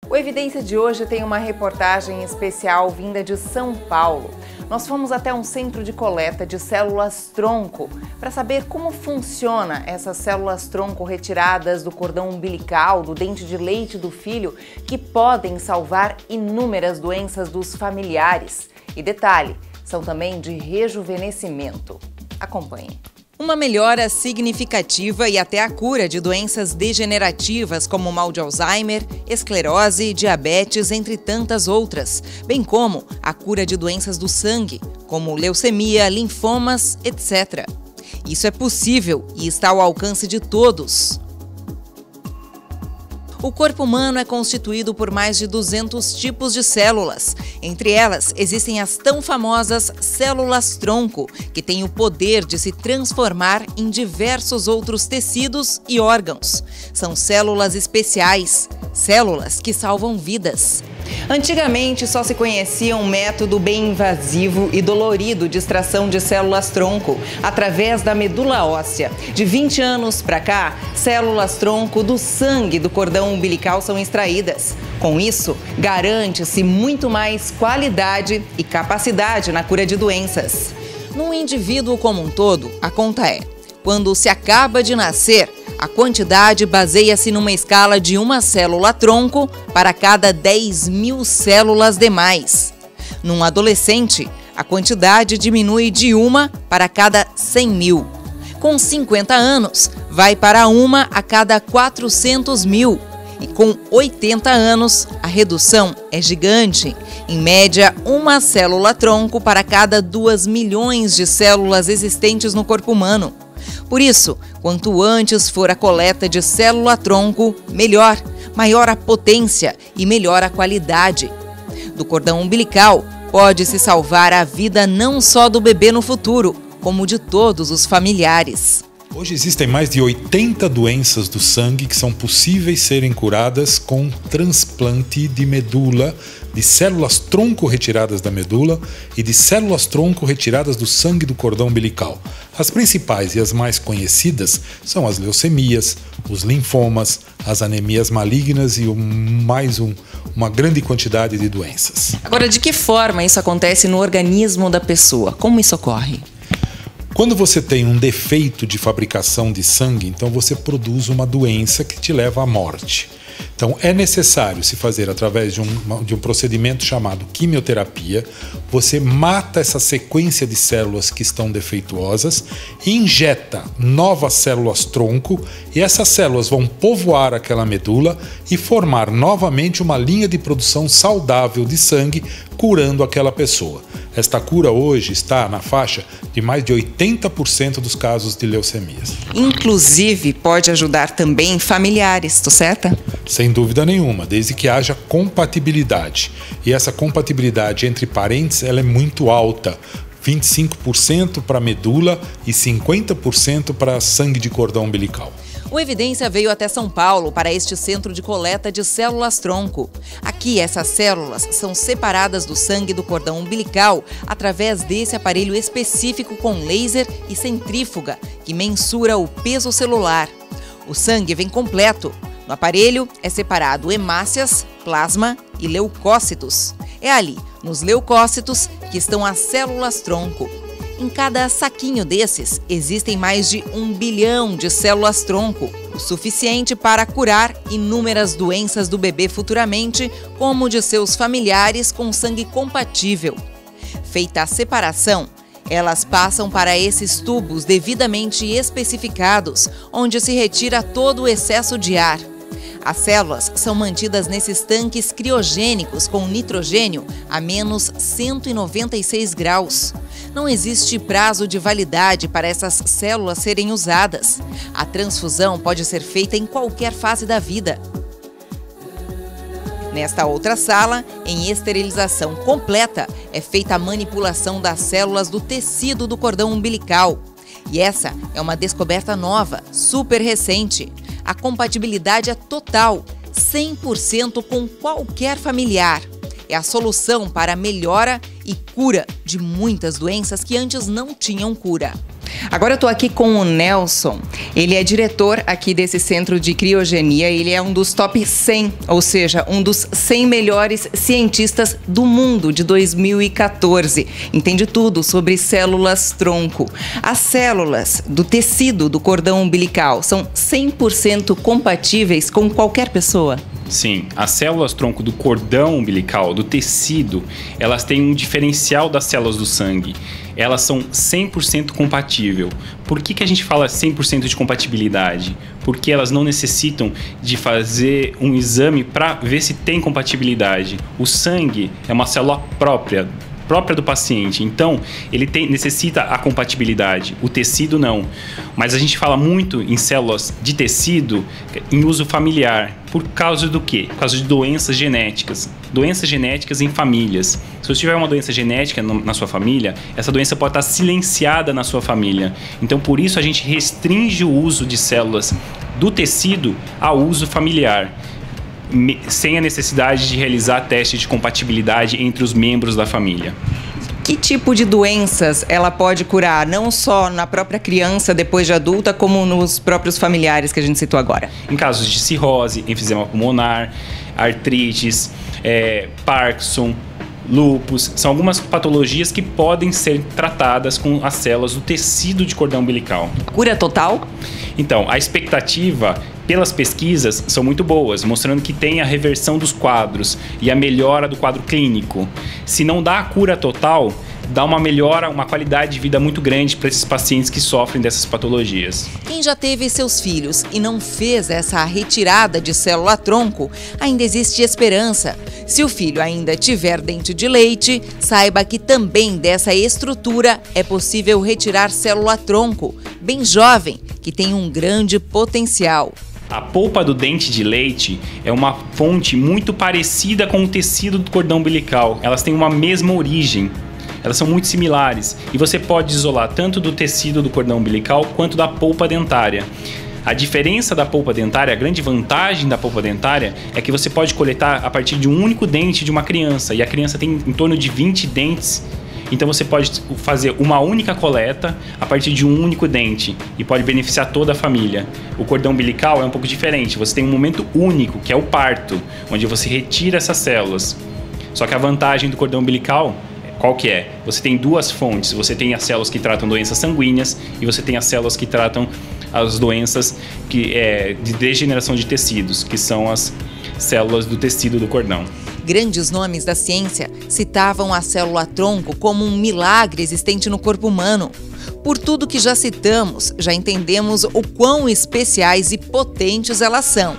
O Evidência de hoje tem uma reportagem especial vinda de São Paulo. Nós fomos até um centro de coleta de células-tronco para saber como funciona essas células-tronco retiradas do cordão umbilical, do dente de leite do filho, que podem salvar inúmeras doenças dos familiares. E detalhe, são também de rejuvenescimento. Acompanhe. Uma melhora significativa e até a cura de doenças degenerativas como mal de Alzheimer, esclerose, diabetes, entre tantas outras, bem como a cura de doenças do sangue, como leucemia, linfomas, etc. Isso é possível e está ao alcance de todos. O corpo humano é constituído por mais de 200 tipos de células. Entre elas, existem as tão famosas células-tronco, que têm o poder de se transformar em diversos outros tecidos e órgãos. São células especiais, células que salvam vidas. Antigamente, só se conhecia um método bem invasivo e dolorido de extração de células-tronco, através da medula óssea. De 20 anos para cá, células-tronco do sangue do cordão umbilical são extraídas. Com isso, garante-se muito mais qualidade e capacidade na cura de doenças. No indivíduo como um todo, a conta é: quando se acaba de nascer, a quantidade baseia-se numa escala de uma célula-tronco para cada 10.000 células demais. Num adolescente, a quantidade diminui de uma para cada 100.000. Com 50 anos, vai para uma a cada 400.000. E com 80 anos, a redução é gigante. Em média, uma célula-tronco para cada 2 milhões de células existentes no corpo humano. Por isso, quanto antes for a coleta de célula-tronco, melhor, maior a potência e melhor a qualidade. Do cordão umbilical, pode-se salvar a vida não só do bebê no futuro, como de todos os familiares. Hoje existem mais de 80 doenças do sangue que são possíveis serem curadas com transplante de medula, de células-tronco retiradas da medula e de células-tronco retiradas do sangue do cordão umbilical. As principais e as mais conhecidas são as leucemias, os linfomas, as anemias malignas e uma grande quantidade de doenças. Agora, de que forma isso acontece no organismo da pessoa? Como isso ocorre? Quando você tem um defeito de fabricação de sangue, então você produz uma doença que te leva à morte. Então é necessário se fazer através de um procedimento chamado quimioterapia. Você mata essa sequência de células que estão defeituosas, injeta novas células-tronco e essas células vão povoar aquela medula e formar novamente uma linha de produção saudável de sangue, curando aquela pessoa. Esta cura hoje está na faixa de mais de 80% dos casos de leucemias. Inclusive, pode ajudar também familiares, tô certa? Sem dúvida nenhuma, desde que haja compatibilidade. E essa compatibilidade entre parentes ela é muito alta. 25% para medula e 50% para sangue de cordão umbilical. O Evidência veio até São Paulo para este centro de coleta de células-tronco. Aqui, essas células são separadas do sangue do cordão umbilical através desse aparelho específico com laser e centrífuga, que mensura o peso celular. O sangue vem completo. No aparelho é separado hemácias, plasma e leucócitos. É ali, nos leucócitos, que estão as células-tronco. Em cada saquinho desses, existem mais de 1 bilhão de células-tronco, o suficiente para curar inúmeras doenças do bebê futuramente, como de seus familiares com sangue compatível. Feita a separação, elas passam para esses tubos devidamente especificados, onde se retira todo o excesso de ar. As células são mantidas nesses tanques criogênicos com nitrogênio a menos 196 graus. Não existe prazo de validade para essas células serem usadas. A transfusão pode ser feita em qualquer fase da vida. Nesta outra sala, em esterilização completa, é feita a manipulação das células do tecido do cordão umbilical. E essa é uma descoberta nova, super recente. A compatibilidade é total, 100% com qualquer familiar. É a solução para a melhora e cura de muitas doenças que antes não tinham cura. Agora eu estou aqui com o Nelson. Ele é diretor aqui desse centro de criogenia. Ele é um dos top 100, ou seja, um dos 100 melhores cientistas do mundo de 2014. Entende tudo sobre células tronco. As células do tecido do cordão umbilical são 100% compatíveis com qualquer pessoa? Sim, as células tronco do cordão umbilical, do tecido, elas têm um diferencial das células do sangue. Elas são 100% compatíveis. Por que a gente fala 100% de compatibilidade? Porque elas não necessitam de fazer um exame para ver se tem compatibilidade. O sangue é uma célula própria do paciente, então ele necessita a compatibilidade, o tecido não. Mas a gente fala muito em células de tecido em uso familiar. Por causa do quê? Por causa de doenças genéticas em famílias. Se você tiver uma doença genética na sua família, essa doença pode estar silenciada na sua família. Então por isso a gente restringe o uso de células do tecido ao uso familiar, sem a necessidade de realizar testes de compatibilidade entre os membros da família. Que tipo de doenças ela pode curar, não só na própria criança depois de adulta, como nos próprios familiares que a gente citou agora? Em casos de cirrose, enfisema pulmonar, artrites, Parkinson, lúpus, são algumas patologias que podem ser tratadas com as células do tecido de cordão umbilical. Cura total? Então, a expectativa pelas pesquisas são muito boas, mostrando que tem a reversão dos quadros e a melhora do quadro clínico. Se não dá a cura total, dá uma melhora, uma qualidade de vida muito grande para esses pacientes que sofrem dessas patologias. Quem já teve seus filhos e não fez essa retirada de célula-tronco, ainda existe esperança. Se o filho ainda tiver dente de leite, saiba que também dessa estrutura é possível retirar célula-tronco, bem jovem, que tem um grande potencial. A polpa do dente de leite é uma fonte muito parecida com o tecido do cordão umbilical. Elas têm uma mesma origem. Elas são muito similares e você pode isolar tanto do tecido do cordão umbilical quanto da polpa dentária. A diferença da polpa dentária, a grande vantagem da polpa dentária é que você pode coletar a partir de um único dente de uma criança e a criança tem em torno de 20 dentes. Então você pode fazer uma única coleta a partir de um único dente e pode beneficiar toda a família. O cordão umbilical é um pouco diferente, você tem um momento único, que é o parto, onde você retira essas células. Só que a vantagem do cordão umbilical, qual que é? Você tem duas fontes, você tem as células que tratam doenças sanguíneas e você tem as células que tratam as doenças de degeneração de tecidos, que são as células do tecido do cordão. Grandes nomes da ciência citavam a célula-tronco como um milagre existente no corpo humano. Por tudo que já citamos, já entendemos o quão especiais e potentes elas são.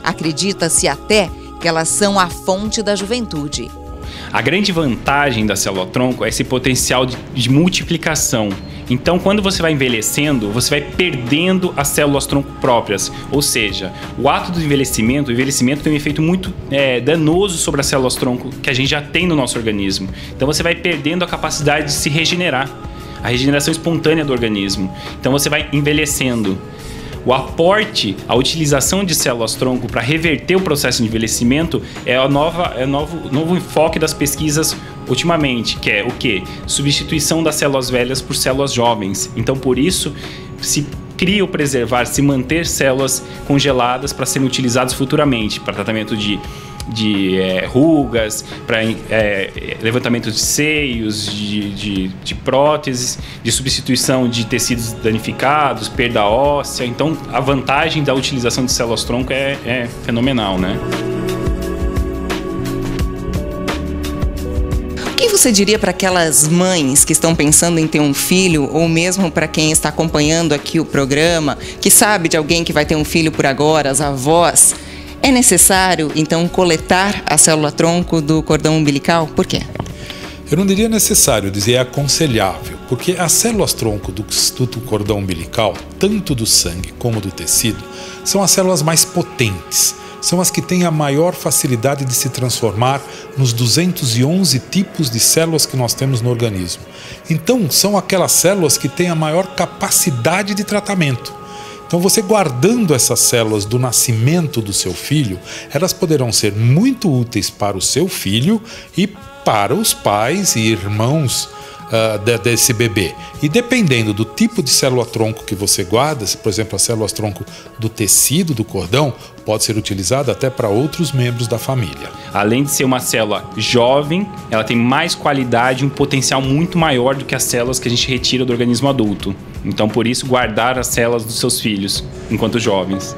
Acredita-se até que elas são a fonte da juventude. A grande vantagem da célula-tronco é esse potencial de multiplicação. Então, quando você vai envelhecendo, você vai perdendo as células-tronco próprias. Ou seja, o ato do envelhecimento, o envelhecimento tem um efeito muito danoso sobre as células-tronco que a gente já tem no nosso organismo. Então, você vai perdendo a capacidade de se regenerar, a regeneração espontânea do organismo. Então, você vai envelhecendo. O aporte, a utilização de células-tronco para reverter o processo de envelhecimento é o novo enfoque das pesquisas ultimamente, que é o quê? Substituição das células velhas por células jovens. Então, por isso, se cria ou preservar, se manter células congeladas para serem utilizadas futuramente, para tratamento de rugas, para levantamento de seios, de próteses, de substituição de tecidos danificados, perda óssea. Então, a vantagem da utilização de células-tronco é fenomenal, né? O que você diria para aquelas mães que estão pensando em ter um filho, ou mesmo para quem está acompanhando aqui o programa, que sabe de alguém que vai ter um filho por agora, as avós? É necessário, então, coletar a célula-tronco do cordão umbilical? Por quê? Eu não diria necessário, eu diria aconselhável, porque as células-tronco do cordão umbilical, tanto do sangue como do tecido, são as células mais potentes. São as que têm a maior facilidade de se transformar nos 211 tipos de células que nós temos no organismo. Então, são aquelas células que têm a maior capacidade de tratamento. Então, você guardando essas células do nascimento do seu filho, elas poderão ser muito úteis para o seu filho e para os pais e irmãos desse bebê. E dependendo do tipo de célula-tronco que você guarda, por exemplo, as células-tronco do tecido do cordão, pode ser utilizada até para outros membros da família. Além de ser uma célula jovem, ela tem mais qualidade e um potencial muito maior do que as células que a gente retira do organismo adulto. Então, por isso, guardar as células dos seus filhos enquanto jovens.